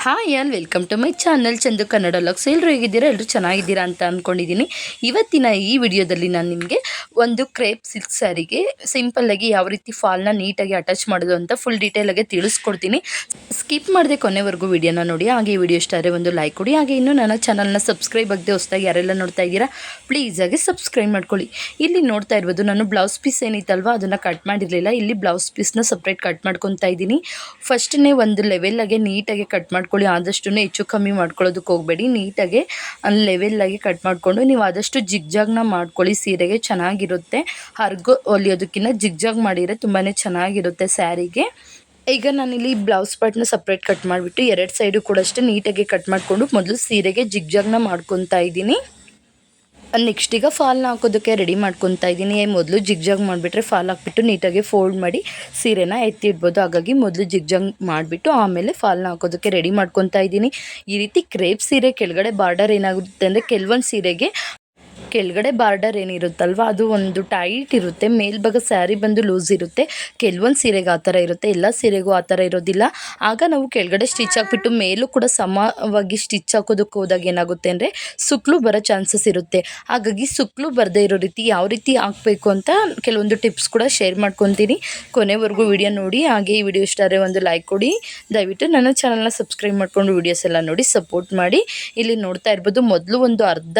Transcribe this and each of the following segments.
Hi all welcome to my channel Chandu Kannada logs. ಎಲ್ಲರೂ ಹೇಗಿದ್ದೀರಾ? ಎಲ್ಲರೂ ಚೆನ್ನಾಗಿದ್ದೀರಾ ಅಂತ ಅಂದ್ಕೊಂಡಿದ್ದೀನಿ. ಇವತ್ತಿನ ಈ ವಿಡಿಯೋದಲ್ಲಿ ನಾನು ನಿಮಗೆ ಒಂದು ಕ್ರೇಪ್ ಸಿಲ್ಕ್ ಸ್ಯಾರಿಗೆ ಸಿಂಪಲ್ಲಾಗಿ ಯಾವ ರೀತಿ ಫಾಲ್ನ ನೀಟಾಗಿ ಅಟ್ಯಾಚ್ ಮಾಡೋದು ಅಂತ ಫುಲ್ ಡೀಟೇಲಾಗಿ ತಿಳಿಸ್ಕೊಡ್ತೀನಿ. ಸ್ಕಿಪ್ ಮಾಡದೆ ಕೊನೆವರೆಗೂ ವಿಡಿಯೋನ ನೋಡಿ. ಹಾಗೆ ಈ ವಿಡಿಯೋ ಇಷ್ಟ ಆದರೆ ಒಂದು ಲೈಕ್ ಕೊಡಿ. ಹಾಗೆ ಇನ್ನೂ ನನ್ನ ಚಾನಲ್ನ ಸಬ್ಸ್ಕ್ರೈಬ್ ಆಗದೆ ಹೊಸದಾಗಿ ಯಾರೆಲ್ಲ ನೋಡ್ತಾ ಇದ್ದೀರಾ ಪ್ಲೀಸ್ ಆಗಿ ಸಬ್ಸ್ಕ್ರೈಬ್ ಮಾಡ್ಕೊಳ್ಳಿ. ಇಲ್ಲಿ ನೋಡ್ತಾ ಇರ್ಬೋದು, ನಾನು ಬ್ಲೌಸ್ ಪೀಸ್ ಏನಿತ್ತಲ್ವ ಅದನ್ನು ಕಟ್ ಮಾಡಿರಲಿಲ್ಲ. ಇಲ್ಲಿ ಬ್ಲೌಸ್ ಪೀಸ್ನ ಸಪ್ರೇಟ್ ಕಟ್ ಮಾಡ್ಕೊತಾ ಇದ್ದೀನಿ. ಫಸ್ಟ್ನೇ ಒಂದು ಲೆವೆಲ್ಲಾಗೆ ನೀಟಾಗಿ ಕಟ್ ಮಾಡ್ಕೊಳ್ಳಿ. ಆದಷ್ಟು ಹೆಚ್ಚು ಕಮ್ಮಿ ಮಾಡ್ಕೊಳ್ಳೋದಕ್ಕೆ ಹೋಗಬೇಡಿ. ನೀಟಾಗಿ ಲೆವೆಲ್ಲಾಗಿ ಕಟ್ ಮಾಡಿಕೊಂಡು ನೀವು ಆದಷ್ಟು ಜಿಗ್ಜಾಗ್ನ ಮಾಡ್ಕೊಳ್ಳಿ. ಸೀರೆಗೆ ಚೆನ್ನಾಗಿರುತ್ತೆ. ಹರ್ಗು ಹೊಲಿಯೋದಕ್ಕಿಂತ ಜಿಗ್ಜಾಗ್ ಮಾಡಿದರೆ ತುಂಬಾ ಚೆನ್ನಾಗಿರುತ್ತೆ ಸ್ಯಾರಿಗೆ. ಈಗ ನಾನಿಲ್ಲಿ ಬ್ಲೌಸ್ ಪಾರ್ಟ್ನ ಸಪ್ರೇಟ್ ಕಟ್ ಮಾಡಿಬಿಟ್ಟು ಎರಡು ಸೈಡು ಕೂಡ ಅಷ್ಟೇ ನೀಟಾಗಿ ಕಟ್ ಮಾಡಿಕೊಂಡು ಮೊದಲು ಸೀರೆಗೆ ಜಿಗ್ಜಾಗ್ನ ಮಾಡ್ಕೊತಾ ಇದ್ದೀನಿ. ನೆಕ್ಸ್ಟ್ ಈಗ ಫಾಲ್ನ ಹಾಕೋದಕ್ಕೆ ರೆಡಿ ಮಾಡ್ಕೊತಾ ಇದ್ದೀನಿ. ಮೊದಲು ಜಿಗ್ಜಾಗ್ ಮಾಡಿಬಿಟ್ರೆ ಫಾಲ್ ಹಾಕ್ಬಿಟ್ಟು ನೀಟಾಗಿ ಫೋಲ್ಡ್ ಮಾಡಿ ಸೀರೆನ ಎತ್ತಿಡ್ಬೋದು. ಹಾಗಾಗಿ ಮೊದಲು ಜಿಗ್ಜಾಗ್ ಮಾಡಿಬಿಟ್ಟು ಆಮೇಲೆ ಫಾಲ್ನ ಹಾಕೋದಕ್ಕೆ ರೆಡಿ ಮಾಡ್ಕೊತಾ ಇದ್ದೀನಿ. ಈ ರೀತಿ ಕ್ರೇಪ್ ಸೀರೆ ಕೆಳಗಡೆ ಬಾರ್ಡರ್ ಏನಾಗುತ್ತೆ ಅಂದರೆ ಕೆಲವೊಂದು ಸೀರೆಗೆ ಕೆಳಗಡೆ ಬಾರ್ಡರ್ ಏನಿರುತ್ತಲ್ವ ಅದು ಒಂದು ಟೈಟ್ ಇರುತ್ತೆ, ಮೇಲ್ಭಾಗ ಸ್ಯಾರಿ ಬಂದು ಲೂಸ್ ಇರುತ್ತೆ. ಕೆಲವೊಂದು ಸೀರೆಗೆ ಆ ಥರ ಇರುತ್ತೆ, ಎಲ್ಲ ಸೀರೆಗೂ ಆ ಥರ ಇರೋದಿಲ್ಲ. ಆಗ ನಾವು ಕೆಳಗಡೆ ಸ್ಟಿಚ್ ಹಾಕ್ಬಿಟ್ಟು ಮೇಲೂ ಕೂಡ ಸಮವಾಗಿ ಸ್ಟಿಚ್ ಹಾಕೋದಕ್ಕೆ ಹೋದಾಗ ಏನಾಗುತ್ತೆ ಅಂದರೆ ಸುಕ್ಲು ಬರೋ ಚಾನ್ಸಸ್ ಇರುತ್ತೆ. ಹಾಗಾಗಿ ಸುಕ್ಲು ಬರದೇ ಇರೋ ರೀತಿ ಯಾವ ರೀತಿ ಹಾಕಬೇಕು ಅಂತ ಕೆಲವೊಂದು ಟಿಪ್ಸ್ ಕೂಡ ಶೇರ್ ಮಾಡ್ಕೊತೀನಿ. ಕೊನೆವರೆಗೂ ವಿಡಿಯೋ ನೋಡಿ. ಹಾಗೆ ಈ ವಿಡಿಯೋ ಇಷ್ಟ ಆದರೆ ಒಂದು ಲೈಕ್ ಕೊಡಿ. ದಯವಿಟ್ಟು ನನ್ನ ಚಾನಲ್ನ ಸಬ್ಸ್ಕ್ರೈಬ್ ಮಾಡಿಕೊಂಡು ವಿಡಿಯೋಸ್ ಎಲ್ಲ ನೋಡಿ ಸಪೋರ್ಟ್ ಮಾಡಿ. ಇಲ್ಲಿ ನೋಡ್ತಾ ಇರ್ಬೋದು, ಮೊದಲು ಒಂದು ಅರ್ಧ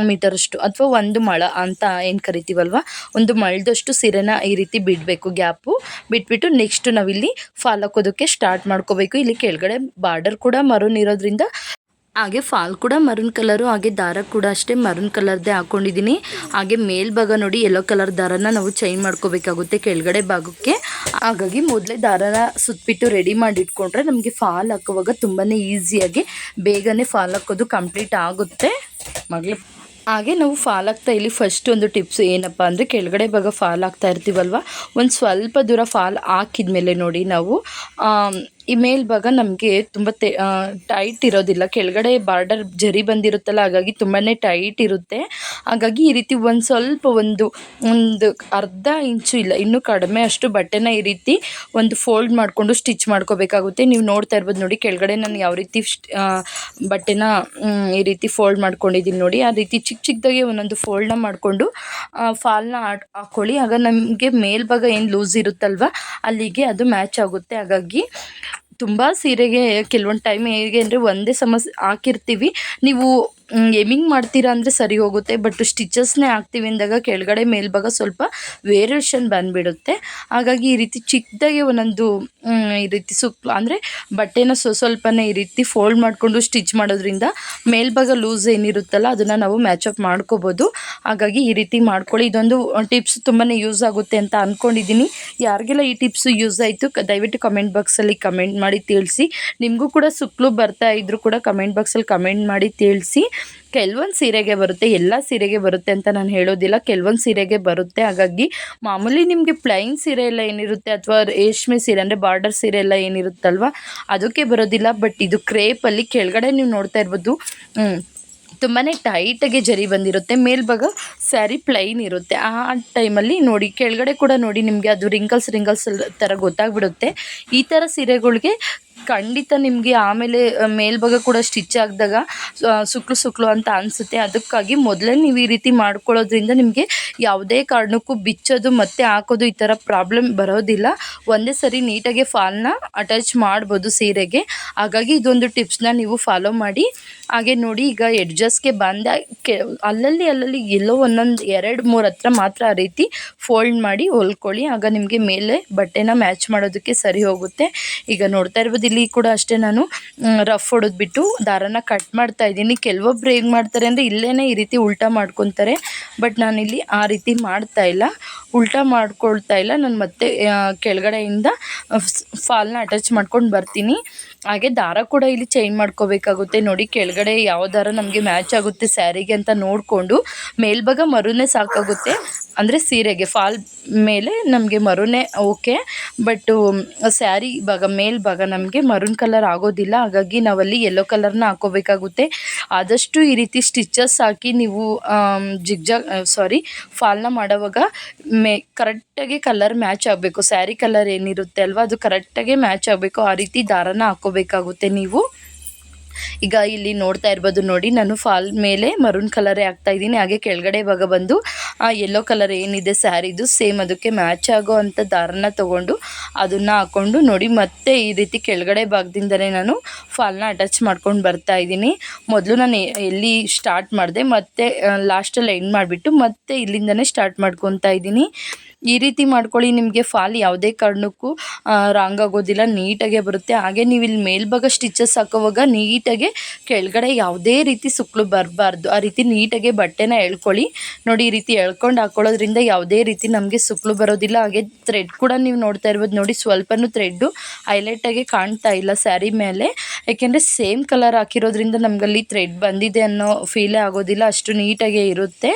ಮೀಟರಷ್ಟು ಅಥವಾ ಒಂದು ಮೊಳ ಅಂತ ಏನು ಕರಿತೀವಲ್ವ, ಒಂದು ಮೊಳದಷ್ಟು ಸೀರೆನ ಈ ರೀತಿ ಬಿಡಬೇಕು, ಗ್ಯಾಪು ಬಿಟ್ಬಿಟ್ಟು ನೆಕ್ಸ್ಟ್ ನಾವಿಲ್ಲಿ ಫಾಲ್ ಹಾಕೋದಕ್ಕೆ ಸ್ಟಾರ್ಟ್ ಮಾಡ್ಕೋಬೇಕು. ಇಲ್ಲಿ ಕೆಳಗಡೆ ಬಾರ್ಡರ್ ಕೂಡ ಮರೂನ್ ಇರೋದ್ರಿಂದ ಹಾಗೆ ಫಾಲ್ ಕೂಡ ಮರೂನ್ ಕಲರು, ಹಾಗೆ ದಾರ ಕೂಡ ಅಷ್ಟೇ ಮರೂನ್ ಕಲರ್ದೇ ಹಾಕ್ಕೊಂಡಿದ್ದೀನಿ. ಹಾಗೆ ಮೇಲ್ಭಾಗ ನೋಡಿ ಯೆಲ್ಲೋ ಕಲರ್ ದಾರನ ನಾವು ಚೈನ್ ಮಾಡ್ಕೋಬೇಕಾಗುತ್ತೆ ಕೆಳಗಡೆ ಭಾಗಕ್ಕೆ. ಹಾಗಾಗಿ ಮೊದಲೇ ದಾರನ ಸುತ್ತಬಿಟ್ಟು ರೆಡಿ ಮಾಡಿ ಇಟ್ಕೊಂಡ್ರೆ ನಮಗೆ ಫಾಲ್ ಹಾಕುವಾಗ ತುಂಬಾ ಈಸಿಯಾಗಿ ಬೇಗನೆ ಫಾಲ್ ಹಾಕೋದು ಕಂಪ್ಲೀಟ್ ಆಗುತ್ತೆ ಮಗಳು. ಹಾಗೆ ನಾವು ಫಾಲ್ ಆಗ್ತಾ ಇಲ್ಲಿ ಫಸ್ಟ್ ಒಂದು ಟಿಪ್ಸ್ ಏನಪ್ಪ ಅಂದರೆ ಕೆಳಗಡೆ ಭಾಗ ಫಾಲ್ ಆಗ್ತಾ ಇರ್ತೀವಲ್ವ, ಒಂದು ಸ್ವಲ್ಪ ದೂರ ಫಾಲ್ ಹಾಕಿದ್ಮೇಲೆ ನೋಡಿ ನಾವು ಈ ಮೇಲ್ಭಾಗ ನಮಗೆ ತುಂಬ ಟೈಟ್ ಇರೋದಿಲ್ಲ. ಕೆಳಗಡೆ ಬಾರ್ಡರ್ ಜರಿ ಬಂದಿರುತ್ತಲ್ಲ, ಹಾಗಾಗಿ ತುಂಬಾ ಟೈಟ್ ಇರುತ್ತೆ. ಹಾಗಾಗಿ ಈ ರೀತಿ ಒಂದು ಸ್ವಲ್ಪ ಒಂದು ಅರ್ಧ ಇಂಚು ಇಲ್ಲ ಇನ್ನೂ ಕಡಿಮೆ ಅಷ್ಟು ಬಟ್ಟೆನ ಈ ರೀತಿ ಒಂದು ಫೋಲ್ಡ್ ಮಾಡಿಕೊಂಡು ಸ್ಟಿಚ್ ಮಾಡ್ಕೋಬೇಕಾಗುತ್ತೆ. ನೀವು ನೋಡ್ತಾ ಇರ್ಬೋದು ನೋಡಿ ಕೆಳಗಡೆ ನಾನು ಯಾವ ರೀತಿ ಬಟ್ಟೆನ ಈ ರೀತಿ ಫೋಲ್ಡ್ ಮಾಡ್ಕೊಂಡಿದ್ದೀನಿ ನೋಡಿ. ಆ ರೀತಿ ಚಿಕ್ಕ ಚಿಕ್ಕದಾಗಿ ಒಂದೊಂದು ಫೋಲ್ಡ್ನ ಮಾಡಿಕೊಂಡು ಫಾಲ್ನ ಹಾಕ್ಕೊಳ್ಳಿ. ಆಗ ನಮಗೆ ಮೇಲ್ಭಾಗ ಏನು ಲೂಸ್ ಇರುತ್ತಲ್ವ ಅಲ್ಲಿಗೆ ಅದು ಮ್ಯಾಚ್ ಆಗುತ್ತೆ. ಹಾಗಾಗಿ ತುಂಬ ಸೀರೆಗೆ ಕೆಲವೊಂದು ಟೈಮ್ ಹೇಗೆ ಅಂದರೆ ಒಂದೇ ಸಮಸ್ಯೆ ಹಾಕಿರ್ತೀವಿ, ನೀವು ಎಮಿಂಗ್ ಮಾಡ್ತೀರಾ ಅಂದರೆ ಸರಿ ಹೋಗುತ್ತೆ. ಬಟ್ ಸ್ಟಿಚಸ್ನೇ ಹಾಕ್ತೀವಿ ಅಂದಾಗ ಕೆಳಗಡೆ ಮೇಲ್ಭಾಗ ಸ್ವಲ್ಪ ವೇರಿಯೇಷನ್ ಬಂದುಬಿಡುತ್ತೆ. ಹಾಗಾಗಿ ಈ ರೀತಿ ಚಿಕ್ಕದಾಗಿ ಒಂದೊಂದು ಈ ರೀತಿ ಅಂದರೆ ಬಟ್ಟೆನ ಸ್ವಲ್ಪನೇ ಈ ರೀತಿ ಫೋಲ್ಡ್ ಮಾಡಿಕೊಂಡು ಸ್ಟಿಚ್ ಮಾಡೋದ್ರಿಂದ ಮೇಲ್ಭಾಗ ಲೂಸ್ ಏನಿರುತ್ತಲ್ಲ ಅದನ್ನು ನಾವು ಮ್ಯಾಚಪ್ ಮಾಡ್ಕೋಬೋದು. ಹಾಗಾಗಿ ಈ ರೀತಿ ಮಾಡ್ಕೊಳ್ಳಿ. ಇದೊಂದು ಟಿಪ್ಸ್ ತುಂಬಾ ಯೂಸ್ ಆಗುತ್ತೆ ಅಂತ ಅಂದ್ಕೊಂಡಿದ್ದೀನಿ. ಯಾರಿಗೆಲ್ಲ ಈ ಟಿಪ್ಸು ಯೂಸ್ ಆಯಿತು ದಯವಿಟ್ಟು ಕಮೆಂಟ್ ಬಾಕ್ಸಲ್ಲಿ ಕಮೆಂಟ್ ಮಾಡಿ ತಿಳಿಸಿ. ನಿಮಗೂ ಕೂಡ ಸುಕ್ಲು ಬರ್ತಾ ಇದ್ದರೂ ಕೂಡ ಕಮೆಂಟ್ ಬಾಕ್ಸಲ್ಲಿ ಕಮೆಂಟ್ ಮಾಡಿ ತಿಳಿಸಿ. ಕೆಲವೊಂದು ಸೀರೆಗೆ ಬರುತ್ತೆ, ಎಲ್ಲ ಸೀರೆಗೆ ಬರುತ್ತೆ ಅಂತ ನಾನು ಹೇಳೋದಿಲ್ಲ, ಕೆಲವೊಂದು ಸೀರೆಗೆ ಬರುತ್ತೆ. ಹಾಗಾಗಿ ಮಾಮೂಲಿ ನಿಮಗೆ ಪ್ಲೈನ್ ಸೀರೆ ಎಲ್ಲ ಏನಿರುತ್ತೆ ಅಥವಾ ರೇಷ್ಮೆ ಸೀರೆ ಅಂದರೆ ಬಾರ್ಡರ್ ಸೀರೆ ಎಲ್ಲ ಏನಿರುತ್ತಲ್ವ ಅದಕ್ಕೆ ಬರೋದಿಲ್ಲ. ಬಟ್ ಇದು ಕ್ರೇಪಲ್ಲಿ ಕೆಳಗಡೆ ನೀವು ನೋಡ್ತಾ ಇರ್ಬೋದು ತುಂಬಾ ಟೈಟಾಗಿ ಜರಿ ಬಂದಿರುತ್ತೆ, ಮೇಲ್ಭಾಗ ಸ್ಯಾರಿ ಪ್ಲೈನ್ ಇರುತ್ತೆ. ಆ ಟೈಮಲ್ಲಿ ನೋಡಿ ಕೆಳಗಡೆ ಕೂಡ ನೋಡಿ ನಿಮಗೆ ಅದು ರಿಂಕಲ್ಸ್ ಥರ ಗೊತ್ತಾಗ್ಬಿಡುತ್ತೆ. ಈ ಥರ ಸೀರೆಗಳಿಗೆ ಖಂಡಿತ ನಿಮಗೆ ಆಮೇಲೆ ಮೇಲ್ಭಾಗ ಕೂಡ ಸ್ಟಿಚ್ ಹಾಕಿದಾಗ ಸುಕ್ಲು ಅಂತ ಅನಿಸುತ್ತೆ. ಅದಕ್ಕಾಗಿ ಮೊದಲೇ ನೀವು ಈ ರೀತಿ ಮಾಡ್ಕೊಳ್ಳೋದ್ರಿಂದ ನಿಮಗೆ ಯಾವುದೇ ಕಾರಣಕ್ಕೂ ಬಿಚ್ಚೋದು ಮತ್ತು ಹಾಕೋದು ಈ ಥರ ಪ್ರಾಬ್ಲಮ್ ಬರೋದಿಲ್ಲ. ಒಂದೇ ಸರಿ ನೀಟಾಗಿ ಫಾಲ್ನ ಅಟ್ಯಾಚ್ ಮಾಡ್ಬೋದು ಸೀರೆಗೆ. ಹಾಗಾಗಿ ಇದೊಂದು ಟಿಪ್ಸ್ನ ನೀವು ಫಾಲೋ ಮಾಡಿ. ಹಾಗೆ ನೋಡಿ ಈಗ ಎಡ್ಜಸ್ಗೆ ಬಂದ ಅಲ್ಲಲ್ಲಿ ಎಲ್ಲೋ ಒಂದೊಂದು 2-3 ಹತ್ರ ಮಾತ್ರ ಆ ರೀತಿ ಫೋಲ್ಡ್ ಮಾಡಿ ಹೊಲ್ಕೊಳ್ಳಿ. ಆಗ ನಿಮಗೆ ಮೇಲೆ ಬಟ್ಟೆನ ಮ್ಯಾಚ್ ಮಾಡೋದಕ್ಕೆ ಸರಿ ಹೋಗುತ್ತೆ. ಈಗ ನೋಡ್ತಾ ಇರ್ಬೋದು ಇಲ್ಲಿ ಕೂಡ ಅಷ್ಟೇ ನಾನು ರಫ್ ಹೊಡೆದ್ಬಿಟ್ಟು ದಾರನ ಕಟ್ ಮಾಡ್ತಾ ಇದ್ದೀನಿ. ಕೆಲವೊಬ್ರು ಹೇಗೆ ಮಾಡ್ತಾರೆ ಅಂದರೆ ಇಲ್ಲೇ ಈ ರೀತಿ ಉಲ್ಟಾ ಮಾಡ್ಕೊತಾರೆ. ಬಟ್ ನಾನಿಲ್ಲಿ ಆ ರೀತಿ ಮಾಡ್ತಾ ಇಲ್ಲ, ಉಲ್ಟಾ ಮಾಡ್ಕೊಳ್ತಾ ಇಲ್ಲ. ನಾನು ಮತ್ತೆ ಕೆಳಗಡೆಯಿಂದ ಫಾಲ್ನ ಅಟ್ಯಾಚ್ ಮಾಡ್ಕೊಂಡು ಬರ್ತೀನಿ. ಹಾಗೆ ದಾರ ಕೂಡ ಇಲ್ಲಿ ಚೇಂಜ್ ಮಾಡ್ಕೋಬೇಕಾಗುತ್ತೆ. ನೋಡಿ ಕೆಳಗಡೆ ಯಾವ ದಾರ ನಮಗೆ ಮ್ಯಾಚ್ ಆಗುತ್ತೆ ಸ್ಯಾರಿಗೆ ಅಂತ ನೋಡಿಕೊಂಡು ಮೇಲ್ಭಾಗ ಮರೂನೇ ಸಾಕಾಗುತ್ತೆ. ಅಂದರೆ ಸೀರೆಗೆ ಫಾಲ್ ಮೇಲೆ ನಮಗೆ ಮರೂನೇ ಓಕೆ, ಬಟ್ಟು ಸ್ಯಾರಿ ಭಾಗ ಮೇಲ್ಭಾಗ ನಮಗೆ ಮರೂನ್ ಕಲರ್ ಆಗೋದಿಲ್ಲ. ಹಾಗಾಗಿ ನಾವಲ್ಲಿ ಯೆಲ್ಲೋ ಕಲರ್ನ ಹಾಕೋಬೇಕಾಗುತ್ತೆ. ಆದಷ್ಟು ಈ ರೀತಿ ಸ್ಟಿಚಸ್ ಹಾಕಿ ನೀವು ಫಾಲ್ನ ಮಾಡೋವಾಗ ಕರೆಕ್ಟಾಗಿ ಕಲರ್ ಮ್ಯಾಚ್ ಆಗಬೇಕು. ಸ್ಯಾರಿ ಕಲರ್ ಏನಿರುತ್ತೆ ಅಲ್ವ ಅದು ಕರೆಕ್ಟಾಗಿ ಮ್ಯಾಚ್ ಆಗಬೇಕು. ಆ ರೀತಿ ದಾರನ ಹಾಕೋಬೇಕಾಗುತ್ತೆ ನೀವು. ಈಗ ಇಲ್ಲಿ ನೋಡ್ತಾ ಇರ್ಬೋದು ನೋಡಿ, ನಾನು ಫಾಲ್ ಮೇಲೆ ಮರೂನ್ ಕಲರೇ ಹಾಕ್ತಾ ಇದ್ದೀನಿ. ಹಾಗೆ ಕೆಳಗಡೆ ಭಾಗ ಬಂದು ಯೆಲ್ಲೋ ಕಲರ್ ಏನಿದೆ ಸ್ಯಾರಿದು ಸೇಮ್ ಅದಕ್ಕೆ ಮ್ಯಾಚ್ ಆಗೋ ಅಂಥ ದಾರನ ತೊಗೊಂಡು ಅದನ್ನು ಹಾಕ್ಕೊಂಡು ನೋಡಿ, ಮತ್ತೆ ಈ ರೀತಿ ಕೆಳಗಡೆ ಭಾಗದಿಂದಲೇ ನಾನು ಫಾಲ್ನ ಅಟ್ಯಾಚ್ ಮಾಡ್ಕೊಂಡು ಬರ್ತಾ ಇದ್ದೀನಿ. ಮೊದಲು ನಾನು ಎಲ್ಲಿ ಸ್ಟಾರ್ಟ್ ಮಾಡಿದೆ ಮತ್ತು ಲಾಸ್ಟಲ್ಲಿ ಎಂಡ್ ಮಾಡಿಬಿಟ್ಟು ಮತ್ತೆ ಇಲ್ಲಿಂದನೇ ಸ್ಟಾರ್ಟ್ ಮಾಡ್ಕೊತಾ ಇದ್ದೀನಿ. ಈ ರೀತಿ ಮಾಡ್ಕೊಳ್ಳಿ, ನಿಮಗೆ ಫಾಲ್ ಯಾವುದೇ ಕಾರಣಕ್ಕೂ ರಾಂಗ್ ಆಗೋದಿಲ್ಲ, ನೀಟಾಗೆ ಬರುತ್ತೆ. ಹಾಗೆ ನೀವು ಇಲ್ಲಿ ಮೇಲ್ಭಾಗ ಸ್ಟಿಚಸ್ ಹಾಕೋವಾಗ ನೀಟಾಗೆ ಕೆಳಗಡೆ ಯಾವುದೇ ರೀತಿ ಸುಕ್ಕಲು ಬರಬಾರ್ದು. ಆ ರೀತಿ ನೀಟಾಗೆ ಬಟ್ಟೆನ ಎಳ್ಕೊಳ್ಳಿ. ನೋಡಿ, ಈ ರೀತಿ ಎಳ್ಕೊಂಡು ಹಾಕೊಳ್ಳೋದ್ರಿಂದ ಯಾವುದೇ ರೀತಿ ನಮಗೆ ಸುಕ್ಕಲು ಬರೋದಿಲ್ಲ. ಹಾಗೆ ಥ್ರೆಡ್ ಕೂಡ ನೀವು ನೋಡ್ತಾ ಇರ್ಬೋದು ನೋಡಿ, ಸ್ವಲ್ಪನೂ ಥ್ರೆಡ್ಡು ಹೈಲೈಟಾಗಿ ಕಾಣ್ತಾ ಇಲ್ಲ ಸ್ಯಾರಿ ಮೇಲೆ. ಯಾಕೆಂದರೆ ಸೇಮ್ ಕಲರ್ ಹಾಕಿರೋದ್ರಿಂದ ನಮಗಲ್ಲಿ ಥ್ರೆಡ್ ಬಂದಿದೆ ಅನ್ನೋ ಫೀಲೇ ಆಗೋದಿಲ್ಲ, ಅಷ್ಟು ನೀಟಾಗೆ ಇರುತ್ತೆ.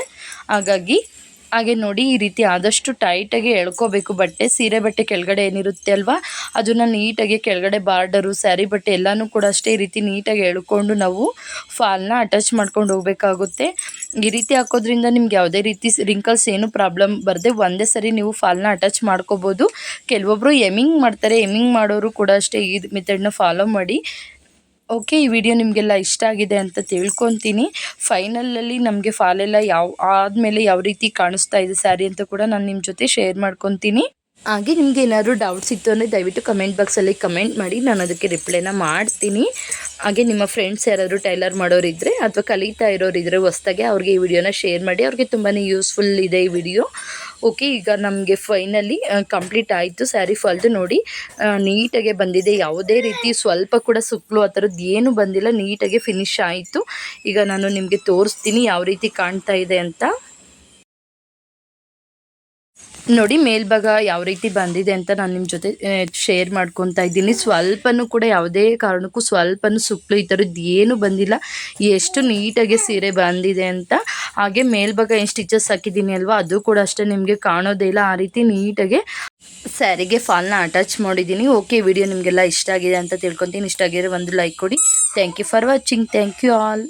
ಹಾಗೆ ನೋಡಿ, ಈ ರೀತಿ ಆದಷ್ಟು ಟೈಟಾಗಿ ಎಳ್ಕೋಬೇಕು ಬಟ್ಟೆ. ಸೀರೆ ಬಟ್ಟೆ ಕೆಳಗಡೆ ಏನಿರುತ್ತೆ ಅಲ್ವಾ, ಅದನ್ನು ನೀಟಾಗಿ ಕೆಳಗಡೆ ಬಾರ್ಡರು ಸ್ಯಾರಿ ಬಟ್ಟೆ ಎಲ್ಲನೂ ಕೂಡ ಅಷ್ಟೇ ಈ ರೀತಿ ನೀಟಾಗಿ ಎಳ್ಕೊಂಡು ನಾವು ಫಾಲ್ನ ಅಟ್ಯಾಚ್ ಮಾಡ್ಕೊಂಡು ಹೋಗಬೇಕಾಗುತ್ತೆ. ಈ ರೀತಿ ಹಾಕೋದ್ರಿಂದ ನಿಮ್ಗೆ ಯಾವುದೇ ರೀತಿ ರಿಂಕಲ್ಸ್ ಏನು ಪ್ರಾಬ್ಲಮ್ ಬರದೆ ಒಂದೇ ಸರಿ ನೀವು ಫಾಲ್ನ ಅಟ್ಯಾಚ್ ಮಾಡ್ಕೋಬೋದು. ಕೆಲವೊಬ್ಬರು ಎಮಿಂಗ್ ಮಾಡ್ತಾರೆ, ಎಮಿಂಗ್ ಮಾಡೋರು ಕೂಡ ಅಷ್ಟೇ ಈ ಮೆಥಡ್ನ ಫಾಲೋ ಮಾಡಿ. ಓಕೆ, ಈ ವಿಡಿಯೋ ನಿಮಗೆಲ್ಲ ಇಷ್ಟ ಆಗಿದೆ ಅಂತ ತಿಳ್ಕೊತೀನಿ. ಫೈನಲಲ್ಲಿ ನಮಗೆ ಫಾಲೆಲ್ಲ ಆದಮೇಲೆ ಯಾವ ರೀತಿ ಕಾಣಿಸ್ತಾ ಇದೆ ಸ್ಯಾರಿ ಅಂತ ಕೂಡ ನಾನು ನಿಮ್ಮ ಜೊತೆ ಶೇರ್ ಮಾಡ್ಕೊತೀನಿ. ಹಾಗೆ ನಿಮಗೆ ಏನಾದರೂ ಡೌಟ್ಸ್ ಇತ್ತು ಅಂದರೆ ದಯವಿಟ್ಟು ಕಮೆಂಟ್ ಬಾಕ್ಸಲ್ಲಿ ಕಮೆಂಟ್ ಮಾಡಿ, ನಾನು ಅದಕ್ಕೆ ರಿಪ್ಲೈನ ಮಾಡ್ತೀನಿ. ಹಾಗೆ ನಿಮ್ಮ ಫ್ರೆಂಡ್ಸ್ ಯಾರಾದರೂ ಟೈಲರ್ ಮಾಡೋರಿದ್ದರೆ ಅಥವಾ ಕಲಿತಾ ಇರೋರಿದ್ದರೆ ಹೊಸ್ದಾಗೆ ಅವ್ರಿಗೆ ಈ ವಿಡಿಯೋನ ಶೇರ್ ಮಾಡಿ, ಅವ್ರಿಗೆ ತುಂಬಾ ಯೂಸ್ಫುಲ್ ಇದೆ ಈ ವಿಡಿಯೋ. ಓಕೆ, ಈಗ ನಮಗೆ ಫೈನಲಿ ಕಂಪ್ಲೀಟ್ ಆಯಿತು ಸ್ಯಾರಿ ಫಾಲ್ದು. ನೋಡಿ, ನೀಟಾಗೆ ಬಂದಿದೆ, ಯಾವುದೇ ರೀತಿ ಸ್ವಲ್ಪ ಕೂಡ ಸುಕ್ಕಲು ಆ ಥರದ್ದು ಏನು ಬಂದಿಲ್ಲ, ನೀಟಾಗೆ ಫಿನಿಶ್ ಆಯಿತು. ಈಗ ನಾನು ನಿಮಗೆ ತೋರಿಸ್ತೀನಿ ಯಾವ ರೀತಿ ಕಾಣ್ತಾ ಇದೆ ಅಂತ. ನೋಡಿ, ಮೇಲ್ಭಾಗ ಯಾವ ರೀತಿ ಬಂದಿದೆ ಅಂತ ನಾನು ನಿಮ್ಮ ಜೊತೆ ಶೇರ್ ಮಾಡ್ಕೊತಾ ಇದ್ದೀನಿ. ಸ್ವಲ್ಪನೂ ಕೂಡ ಯಾವುದೇ ಕಾರಣಕ್ಕೂ ಸ್ವಲ್ಪನೂ ಸುಕ್ಕಲು ಈ ಥರದ್ದು ಏನು ಬಂದಿಲ್ಲ, ಎಷ್ಟು ನೀಟಾಗಿ ಸೀರೆ ಬಂದಿದೆ ಅಂತ. ಹಾಗೆ ಮೇಲ್ಭಾಗ ಏನು ಸ್ಟಿಚಸ್ ಹಾಕಿದ್ದೀನಿ ಅಲ್ವಾ, ಅದು ಕೂಡ ಅಷ್ಟೇ ನಿಮಗೆ ಕಾಣೋದೇ ಇಲ್ಲ. ಆ ರೀತಿ ನೀಟಾಗೆ ಸ್ಯಾರಿಗೆ ಫಾಲ್ನ ಅಟ್ಯಾಚ್ ಮಾಡಿದ್ದೀನಿ. ಓಕೆ, ವಿಡಿಯೋ ನಿಮಗೆಲ್ಲ ಇಷ್ಟ ಆಗಿದೆ ಅಂತ ತಿಳ್ಕೊತೀನಿ. ಇಷ್ಟ ಆಗಿದ್ರೆ ಒಂದು ಲೈಕ್ ಕೊಡಿ. Thank you for watching. Thank you all.